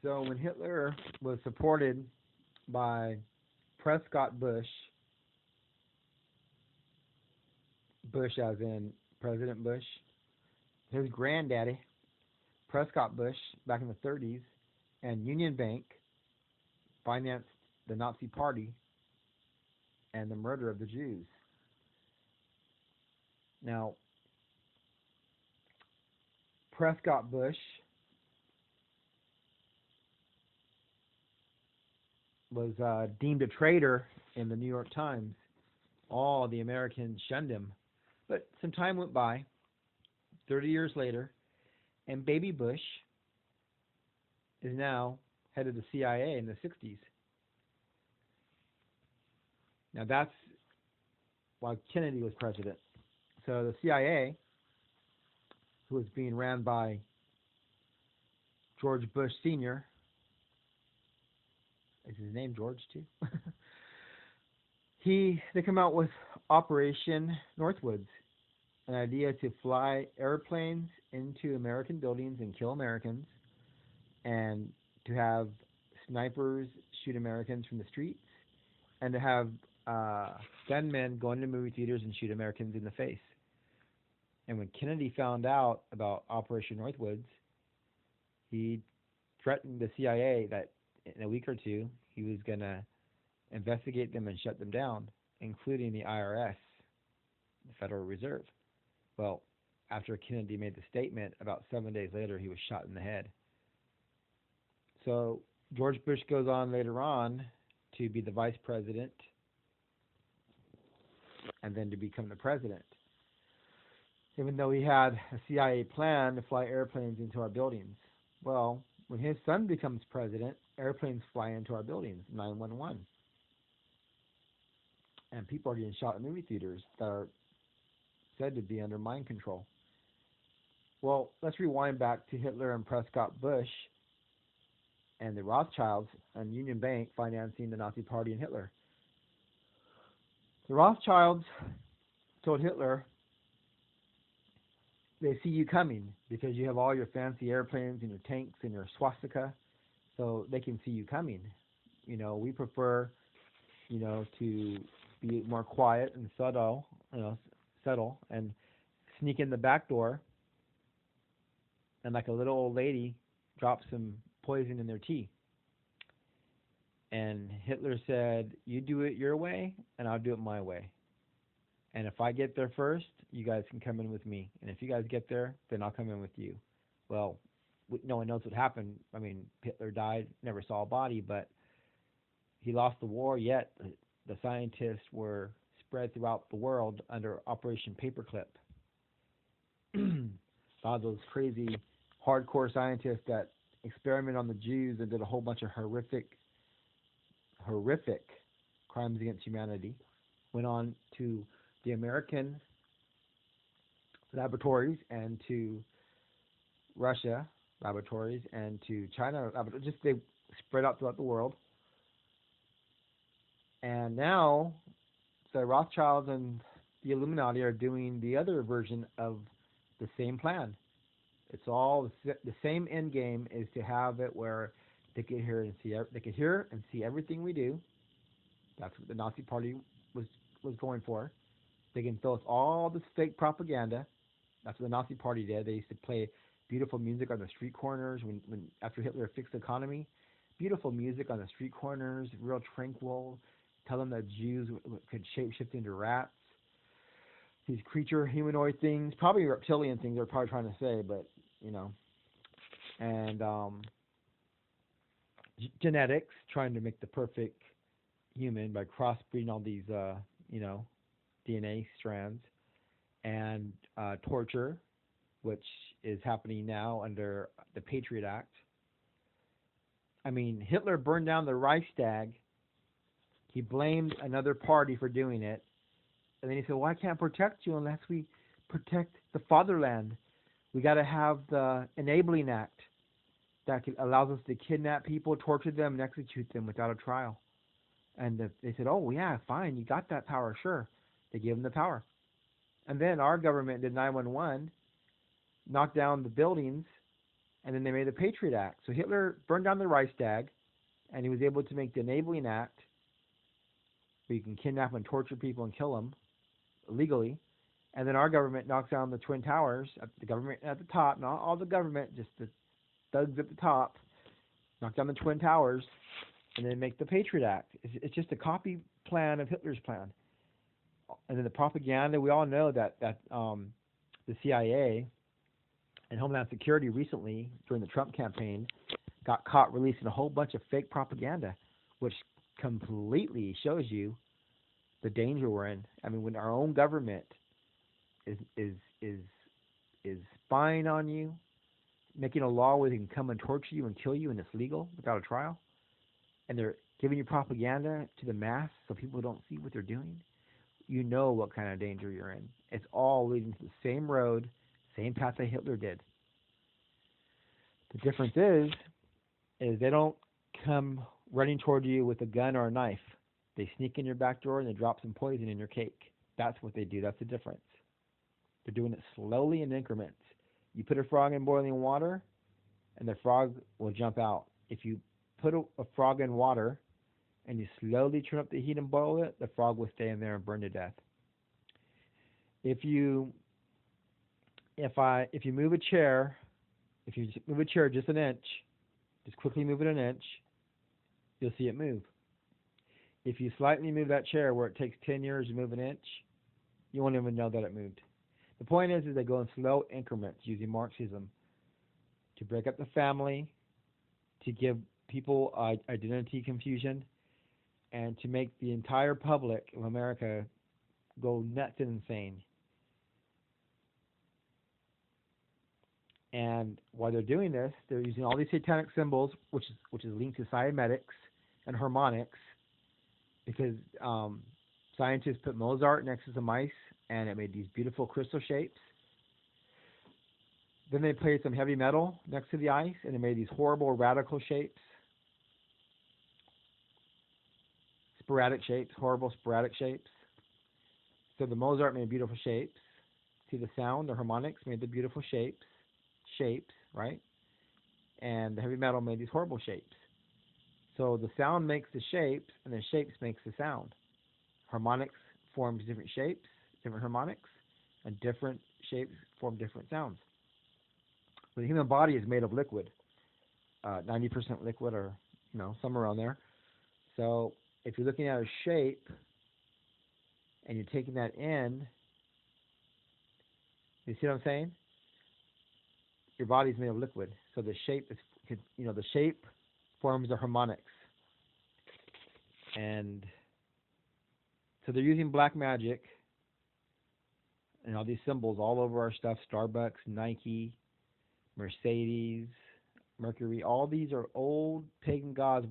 So when Hitler was supported by Prescott Bush, Bush as in President Bush, his granddaddy, Prescott Bush, back in the 30s, and Union Bank financed the Nazi Party and the murder of the Jews. Now, Prescott Bush was deemed a traitor in the New York Times. All the Americans shunned him. But some time went by, 30 years later, and Baby Bush is now head of the CIA in the 60s. Now that's while Kennedy was president. So the CIA, who was being ran by George Bush Sr., is his name George too? They come out with Operation Northwoods, an idea to fly airplanes into American buildings and kill Americans, and to have snipers shoot Americans from the streets, and to have gunmen go into movie theaters and shoot Americans in the face. And when Kennedy found out about Operation Northwoods, he threatened the CIA that in a week or two he was going to investigate them and shut them down, including the IRS, the Federal Reserve. Well, after Kennedy made the statement, about 7 days later, he was shot in the head. So George Bush goes on later on to be the vice president and then to become the president, even though he had a CIA plan to fly airplanes into our buildings. Well, when his son becomes president, airplanes fly into our buildings, 911. And people are getting shot in movie theaters that are said to be under mind control. Well, let's rewind back to Hitler and Prescott Bush and the Rothschilds and Union Bank financing the Nazi Party and Hitler. The Rothschilds told Hitler, they see you coming because you have all your fancy airplanes and your tanks and your swastika, so they can see you coming. We prefer, to be more quiet and subtle and sneak in the back door and like a little old lady drop some poison in their tea. And Hitler said, you do it your way and I'll do it my way. And if I get there first, you guys can come in with me. And if you guys get there, then I'll come in with you. Well, no one knows what happened. I mean, Hitler died, never saw a body, but he lost the war, yet the scientists were spread throughout the world under Operation Paperclip. A lot of those crazy, hardcore scientists that experiment on the Jews and did a whole bunch of horrific crimes against humanity went on to the American laboratories and to Russia laboratories and to China laboratories. Just they spread out throughout the world. And now the Rothschilds and the Illuminati are doing the other version of the same plan. It's all the same end game, is to have it where they could hear and see everything we do. That's what the Nazi Party was going for. They can fill us all this fake propaganda. That's what the Nazi Party did. They used to play beautiful music on the street corners when after Hitler fixed the economy. Beautiful music on the street corners, real tranquil. Tell them that Jews could shapeshift into rats. These creature humanoid things, probably reptilian things they're probably trying to say, but and genetics, trying to make the perfect human by crossbreeding all these DNA strands, and torture, which is happening now under the Patriot Act. I mean, Hitler burned down the Reichstag. He blamed another party for doing it. And then he said, well, I can't protect you unless we protect the fatherland. We got to have the Enabling Act that allows us to kidnap people, torture them, and execute them without a trial. And they said, oh, yeah, fine, you got that power, sure. They gave him the power. And then our government did 911, knocked down the buildings, and then they made the Patriot Act. So Hitler burned down the Reichstag, and he was able to make the Enabling Act, where you can kidnap and torture people and kill them illegally. And then our government knocks down the Twin Towers. The government at the top, not all the government, just the thugs at the top, knock down the Twin Towers, and then make the Patriot Act. It's just a copy plan of Hitler's plan. And then the propaganda, we all know that the CIA and Homeland Security recently, during the Trump campaign, got caught releasing a whole bunch of fake propaganda, which completely shows you the danger we're in. I mean, when our own government is spying on you, making a law where they can come and torture you and kill you, and it's legal without a trial, and they're giving you propaganda to the mass so people don't see what they're doing, you know what kind of danger you're in. It's all leading to the same road, same path that Hitler did. The difference is they don't come running toward you with a gun or a knife. They sneak in your back door and they drop some poison in your cake. That's what they do. That's the difference. They're doing it slowly in increments. You put a frog in boiling water, and the frog will jump out. If you put a frog in water and you slowly turn up the heat and boil it, the frog will stay in there and burn to death. If you move a chair, just an inch, just quickly move it an inch, you'll see it move. If you slightly move that chair where it takes 10 years to move an inch, you won't even know that it moved. The point is they go in slow increments using Marxism to break up the family, to give people identity confusion, and to make the entire public of America go nuts and insane. And while they're doing this, they're using all these satanic symbols, which is linked to cymetics and harmonics, because scientists put Mozart next to some mice, and it made these beautiful crystal shapes. Then they played some heavy metal next to the ice, and it made these horrible radical shapes. Horrible sporadic shapes. So the Mozart made beautiful shapes. See the sound, the harmonics made the beautiful shapes, right? And the heavy metal made these horrible shapes. So the sound makes the shapes, and the shapes makes the sound. Harmonics forms different shapes, different harmonics, and different shapes form different sounds. So the human body is made of liquid, 90% liquid, or somewhere around there. So if you're looking at a shape and you're taking that in, you see what I'm saying? Your body's made of liquid, so the shape is, the shape forms the harmonics, and so they're using black magic and all these symbols all over our stuff. Starbucks, Nike, Mercedes, Mercury. All these are old pagan gods